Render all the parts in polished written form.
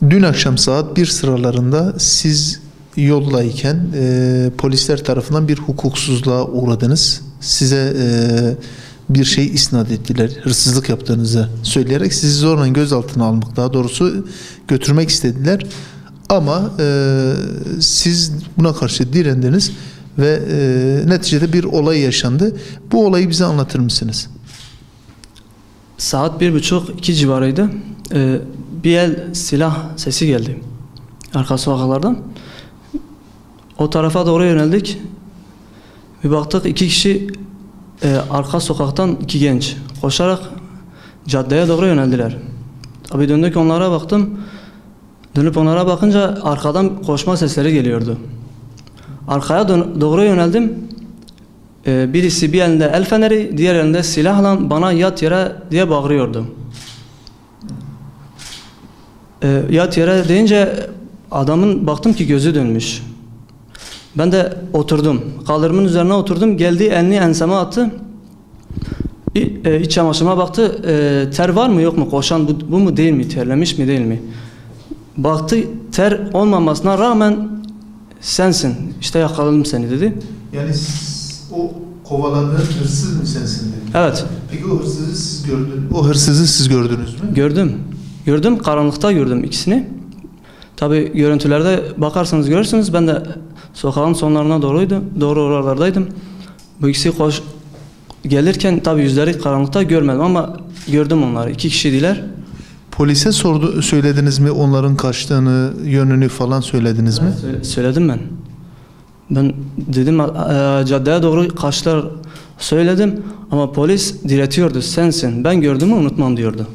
Dün akşam saat 1 sıralarında siz yoldayken polisler tarafından bir hukuksuzluğa uğradınız. Size bir şey isnat ettiler. Hırsızlık yaptığınızı söyleyerek sizi zorla gözaltına almak, daha doğrusu götürmek istediler. Ama siz buna karşı direndiniz ve neticede bir olay yaşandı. Bu olayı bize anlatır mısınız? Saat 1.30-2 civarıydı. Bir el silah sesi geldi arka sokaklardan. O tarafa doğru yöneldik. Bir baktık iki kişi arka sokaktan, iki genç koşarak caddeye doğru yöneldiler. Tabii döndük, onlara baktım. Dönüp onlara bakınca arkadan koşma sesleri geliyordu. Arkaya doğru yöneldim. Birisi bir elinde el feneri, diğer elinde silahla bana yat yere diye bağırıyordu. Yat yere deyince adamın baktım ki gözü dönmüş. Ben de oturdum. Kaldırımın üzerine oturdum. Geldi, elini enseme attı. İç çamaşırıma baktı. Ter var mı yok mu? Koşan bu mu değil mi? Terlemiş mi değil mi? Baktı, ter olmamasına rağmen sensin. İşte yakaladım seni dedi. Yani o kovaladığın hırsız mı sensin dedi? Evet. Peki o hırsızı siz gördünüz? O hırsızı siz gördünüz mü? Gördüm. Gördüm. Karanlıkta gördüm ikisini. Tabii görüntülerde bakarsanız görürsünüz. Ben de sokağın sonlarına doğru oralardaydım. Bu ikisi gelirken tabii yüzleri karanlıkta görmedim ama gördüm onları. İki kişiydiler. Polise söylediniz mi onların kaçtığını, yönünü falan söylediniz mi? Söyledim ben. Ben dedim caddeye doğru kaçtılar söyledim ama polis diretiyordu. Sensin. Ben gördüğümü unutmam diyordu.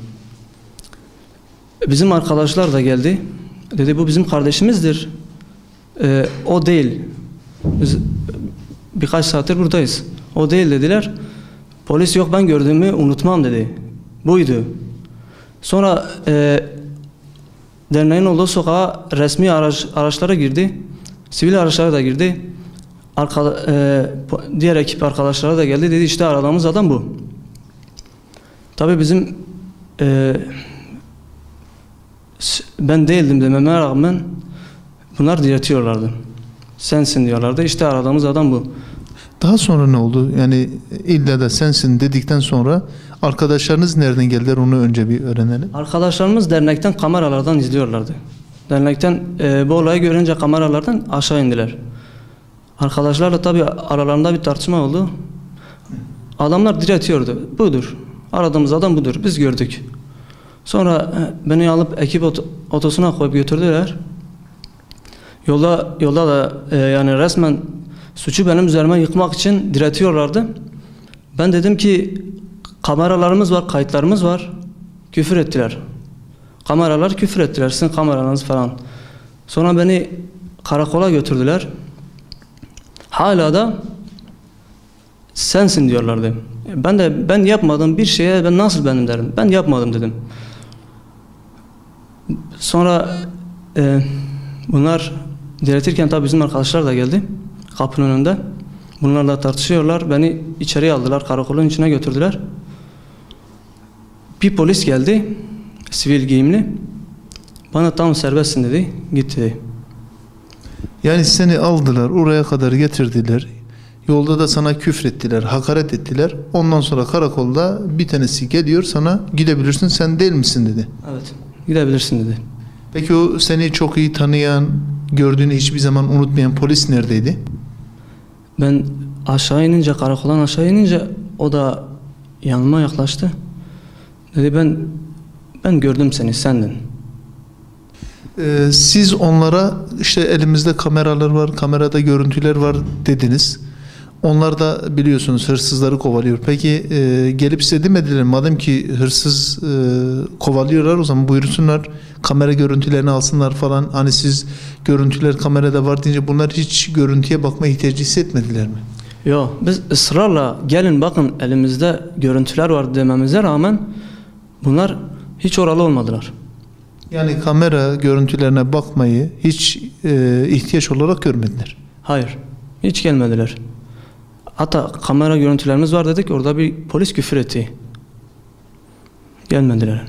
Bizim arkadaşlar da geldi. Dedi bu bizim kardeşimizdir. O değil. Biz birkaç saattir buradayız. O değil dediler. Polis yok ben gördüğümü unutmam dedi. Buydu. Sonra derneğin olduğu sokağa resmi araçlara girdi. Sivil araçlara da girdi. Diğer ekip arkadaşlara da geldi. Dedi işte aradığımız adam bu. Tabii bizim ben değildim dememe rağmen bunlar diretiyorlardı. Sensin diyorlardı. İşte aradığımız adam bu. Daha sonra ne oldu? Yani illa da sensin dedikten sonra arkadaşlarınız nereden geldiler onu önce bir öğrenelim. Arkadaşlarımız dernekten kameralardan izliyorlardı. Dernekten bu olayı görünce kameralardan aşağı indiler. Arkadaşlarla tabii aralarında bir tartışma oldu. Adamlar diretiyordu. Budur. Aradığımız adam budur. Biz gördük. Sonra beni alıp ekip otosuna koyup götürdüler. Yolda da yani resmen suçu benim üzerime yıkmak için diretiyorlardı. Ben dedim ki kameralarımız var, kayıtlarımız var. Küfür ettiler. Kameralar küfür ettiler. Sizin kameranız falan. Sonra beni karakola götürdüler. Hala da sensin diyorlardı. Ben yapmadığım bir şeye ben nasıl benim derim. Ben yapmadım dedim. Sonra bunlar diretirken tabii bizim arkadaşlar da geldi kapının önünde. Bunlarla tartışıyorlar. Beni içeriye aldılar. Karakolun içine götürdüler. Bir polis geldi. Sivil giyimli. Bana tam serbestsin dedi. Git dedi. Yani seni aldılar. Oraya kadar getirdiler. Yolda da sana küfrettiler. Hakaret ettiler. Ondan sonra karakolda bir tanesi geliyor sana gidebilirsin sen değil misin dedi. Evet. Gidebilirsin dedi. Peki o seni çok iyi tanıyan, gördüğünü hiçbir zaman unutmayan polis neredeydi? Ben aşağı inince, karakoldan aşağı inince o da yanıma yaklaştı. Dedi ben gördüm seni, sendin. Siz onlara işte elimizde kameralar var, kamerada görüntüler var dediniz. Onlar da biliyorsunuz hırsızları kovalıyor. Peki gelip size demediler madem ki hırsız kovalıyorlar o zaman buyursunlar kamera görüntülerini alsınlar falan. Hani siz görüntüler kamerada var deyince bunlar hiç görüntüye bakma ihtiyacı hissetmediler mi? Yok, biz ısrarla gelin bakın elimizde görüntüler var dememize rağmen bunlar hiç oralı olmadılar. Yani kamera görüntülerine bakmayı hiç ihtiyaç olarak görmediler. Hayır, hiç gelmediler. Hatta kamera görüntülerimiz var dedik, orada bir polis küfür etti. Gelmediler.